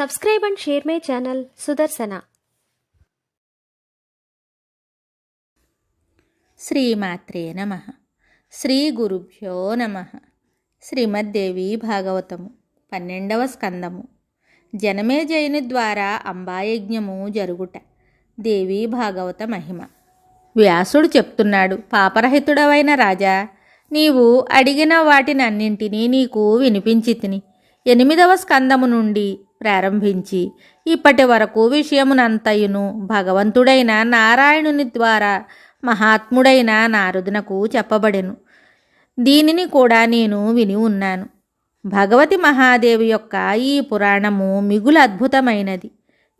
Subscribe and share my channel Sudarsana. శ్రీమాత్రే నమః. శ్రీ గురుభ్యో నమః. శ్రీమద్దేవి భాగవతము 12వ స్కందము. జనమేజయుని ద్వారా అంబాయజ్ఞము జరుగుట. దేవీ భాగవత మహిమ. వ్యాసుడు చెప్తున్నాడు, పాపరహితుడవైన రాజా, నీవు అడిగిన వాటినన్నింటినీ నీకు వినిపించి తిని 8వ స్కందము నుండి ప్రారంభించి ఇప్పటి వరకు విషయమునంతయును భగవంతుడైన నారాయణుని ద్వారా మహాత్ముడైన నారదునకు చెప్పబడెను. దీనిని కూడా నేను విని ఉన్నాను. భగవతి మహాదేవి యొక్క ఈ పురాణము మిగులు అద్భుతమైనది.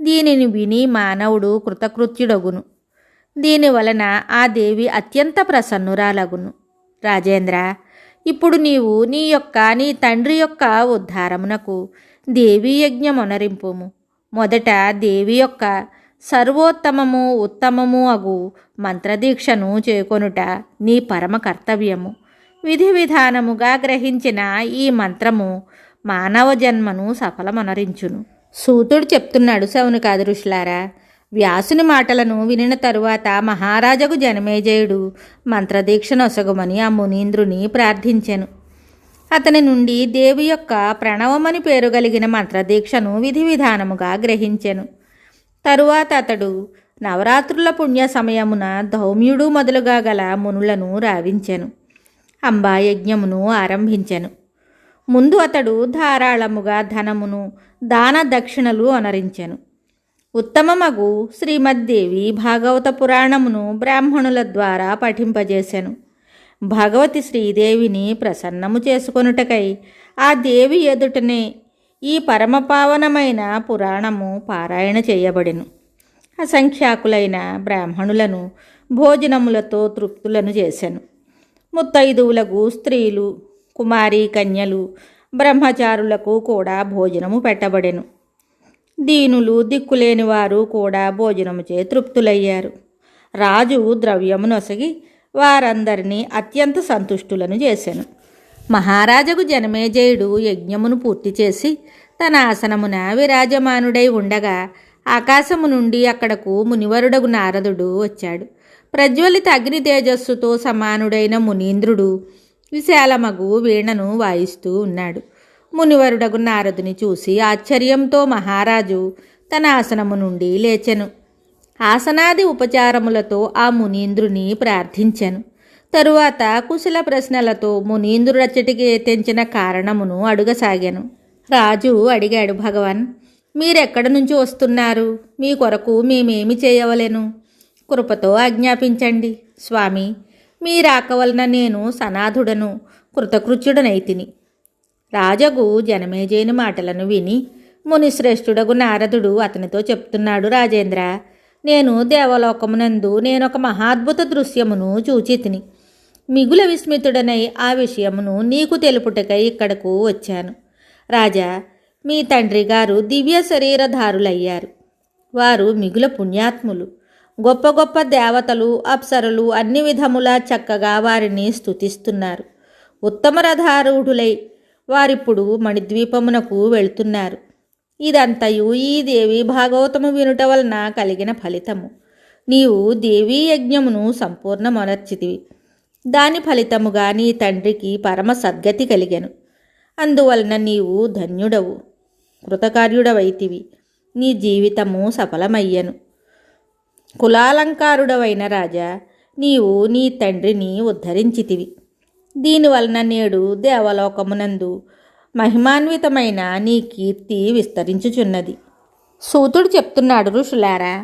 దీనిని విని మానవుడు కృతకృత్యుడగును. దీనివలన ఆ దేవి అత్యంత ప్రసన్నురాలగును. రాజేంద్ర, ఇప్పుడు నీవు నీ తండ్రి యొక్క ఉద్ధారమునకు దేవీ యజ్ఞమొనరింపుము. మొదట దేవి యొక్క సర్వోత్తమము ఉత్తమము అగు మంత్రదీక్షను చేకొనుట నీ పరమ కర్తవ్యము. విధి విధానముగా గ్రహించిన ఈ మంత్రము మానవ జన్మను సఫలమొనరించును. సూతుడు చెప్తున్నాడు, శౌనకాది ఋషులారా, వ్యాసుని మాటలను వినిన తరువాత మహారాజగు జనమేజయుడు మంత్రదీక్షనొసగుమని ఆ మునీంద్రుని ప్రార్థించెను. అతని నుండి దేవి యొక్క ప్రణవమని పేరు కలిగిన మంత్రదీక్షను విధి విధానముగా గ్రహించెను. తరువాత అతడు నవరాత్రుల పుణ్య సమయమున ధౌమ్యుడు మొదలుగా గల మునులను రావించెను. అంబాయజ్ఞమును ఆరంభించెను. ముందు అతడు ధారాళముగా ధనమును దాన దక్షిణలు అనరించెను. ఉత్తమమగు శ్రీమద్దేవి భాగవత పురాణమును బ్రాహ్మణుల ద్వారా పఠింపజేసెను. భగవతి శ్రీదేవిని ప్రసన్నము చేసుకొనుటకై ఆ దేవి ఎదుటనే ఈ పరమపావనమైన పురాణము పారాయణ చేయబడెను. అసంఖ్యాకులైన బ్రాహ్మణులను భోజనములతో తృప్తులను చేసెను. ముత్తైదువులకు స్త్రీలు, కుమారీ కన్యలు, బ్రహ్మచారులకు కూడా భోజనము పెట్టబడెను. దీనులు, దిక్కులేని వారు కూడా భోజనముచే తృప్తులయ్యారు. రాజు ద్రవ్యమునొసగి వారందరినీ అత్యంత సంతుష్టులను చేసెను. మహారాజగు జనమేజయుడు యజ్ఞమును పూర్తి చేసి తన ఆసనమున విరాజమానుడై ఉండగా ఆకాశము నుండి అక్కడకు మునివరుడగు నారదుడు వచ్చాడు. ప్రజ్వలిత అగ్ని తేజస్సుతో సమానుడైన మునీంద్రుడు విశాలమగు వీణను వాయిస్తూ ఉన్నాడు. మునివరుడగు నారదుని చూసి ఆశ్చర్యంతో మహారాజు తన ఆసనము నుండి లేచెను. ఆసనాది ఉపచారములతో ఆ మునీంద్రుని ప్రార్థించెను. తరువాత కుశల ప్రశ్నలతో మునీంద్రుడచ్చటికి తెంచిన కారణమును అడుగసాగాను. రాజు అడిగాడు, భగవాన్, మీరెక్కడి నుంచి వస్తున్నారు? మీ కొరకు మేమేమి చేయవలెను? కృపతో ఆజ్ఞాపించండి. స్వామి, మీ రాక వలన నేను సనాథుడను, కృతకృత్యుడనైతిని. రాజగు జనమేజయుని మాటలను విని మునిశ్రేష్ఠుడగు నారదుడు అతనితో చెప్తున్నాడు, రాజేంద్ర, నేను దేవలోకమునందు నేనొక మహాద్భుత దృశ్యమును చూచితిని. మిగుల విస్మితుడనై ఆ విషయమును నీకు తెలుపుటకై ఇక్కడకు వచ్చాను. రాజా, మీ తండ్రి గారు దివ్య శరీరధారులయ్యారు. వారు మిగుల పుణ్యాత్ములు. గొప్ప గొప్ప దేవతలు, అప్సరలు అన్ని విధములా చక్కగా వారిని స్తుతిస్తున్నారు. ఉత్తమ రథారూఢులై వారిప్పుడు మణిద్వీపమునకు వెళుతున్నారు. ఇదంతయు ఈ దేవి భాగవతము వినుట వలన కలిగిన ఫలితము. నీవు దేవీ యజ్ఞమును సంపూర్ణమొనర్చితివి. దాని ఫలితముగా నీ తండ్రికి పరమ సద్గతి కలిగెను. అందువలన నీవు ధన్యుడవు, కృతకార్యుడవైతివి. నీ జీవితము సఫలమయ్యను. కులాలంకారుడవైన రాజా, నీవు నీ తండ్రిని ఉద్ధరించితివి. దీనివలన నేడు దేవలోకమునందు మహిమాన్వితమైన నీ కీర్తి విస్తరించుచున్నది. సూతుడు చెప్తున్నాడు, ఋషులారా,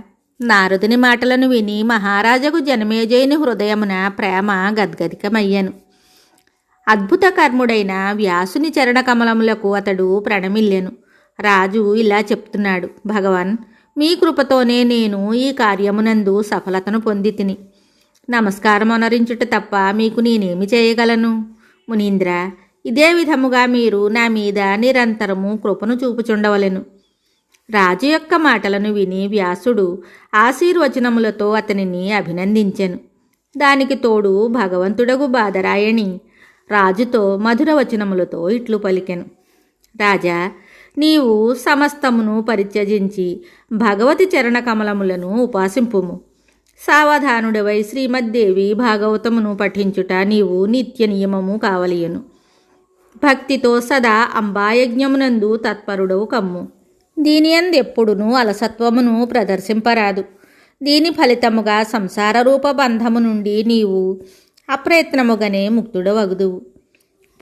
నారదుని మాటలను విని మహారాజగు జనమేజయుని హృదయమున ప్రేమ గద్గదికమయ్యను. అద్భుత కర్ముడైన వ్యాసుని చరణకమలములకు అతడు ప్రణమిల్లెను. రాజు ఇలా చెప్తున్నాడు, భగవాన్, మీ కృపతోనే నేను ఈ కార్యమునందు సఫలతను పొందితిని. నమస్కారమొనరించుట తప్ప మీకు నేనేమి చేయగలను? మునీంద్ర, ఇదే విధముగా మీరు నా మీద నిరంతరము కృపను చూపుచుండవలెను. రాజు యొక్క మాటలను విని వ్యాసుడు ఆశీర్వచనములతో అతనిని అభినందించెను. దానికి తోడు భగవంతుడగు బాదరాయణి రాజుతో మధుర వచనములతో ఇట్లు పలికెను. రాజా, నీవు సమస్తమును పరిత్యజించి భగవతి చరణ కమలములను ఉపాసింపుము. సావధానుడవై శ్రీమద్దేవి భాగవతమును పఠించుట నీవు నిత్య నియమము కావలియను. భక్తితో సదా అంబాయజ్ఞమునందు తత్పరుడవు కమ్ము. దీని అందెప్పుడునూ అలసత్వమును ప్రదర్శింపరాదు. దీని ఫలితముగా సంసార రూప బంధము నుండి నీవు అప్రయత్నముగానే ముక్తుడవగుదువు.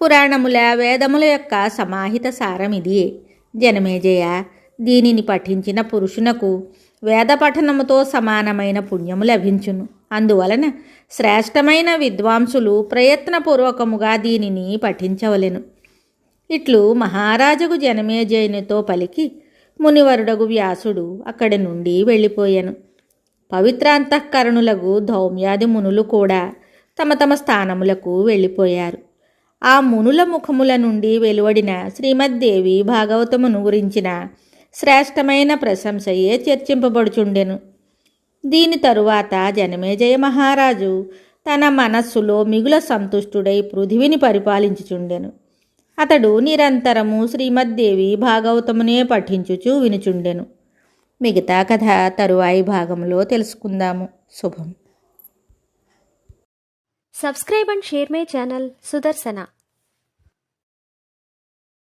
పురాణముల వేదముల యొక్క సమాహిత సారమిదియే. జనమేజయ, దీనిని పఠించిన పురుషునకు వేద పఠనముతో సమానమైన పుణ్యము లభించును. అందువలన శ్రేష్టమైన విద్వాంసులు ప్రయత్నపూర్వకముగా దీనిని పఠించవలెను. ఇట్లు మహారాజుకు జనమేజయునితో పలికి మునివరుడగు వ్యాసుడు అక్కడి నుండి వెళ్ళిపోయాను. పవిత్రాంతఃకరణులకు ధౌమ్యాది మునులు కూడా తమ తమ స్థానములకు వెళ్ళిపోయారు. ఆ మునుల ముఖముల నుండి వెలువడిన శ్రీమద్దేవి భాగవతమును గురించిన శ్రేష్టమైన ప్రశంసయే చర్చింపబడుచుండెను. దీని తరువాత జనమేజయ మహారాజు తన మనస్సులో మిగుల సంతుష్టుడై పృథివిని పరిపాలించుచుండెను. అతడు నిరంతరము శ్రీమద్దేవి భాగవతమునే పఠించుచూ వినుచుండెను. మిగతా కథ తరువాయి భాగంలో తెలుసుకుందాము. శుభం. Subscribe and share my channel Sudarsana.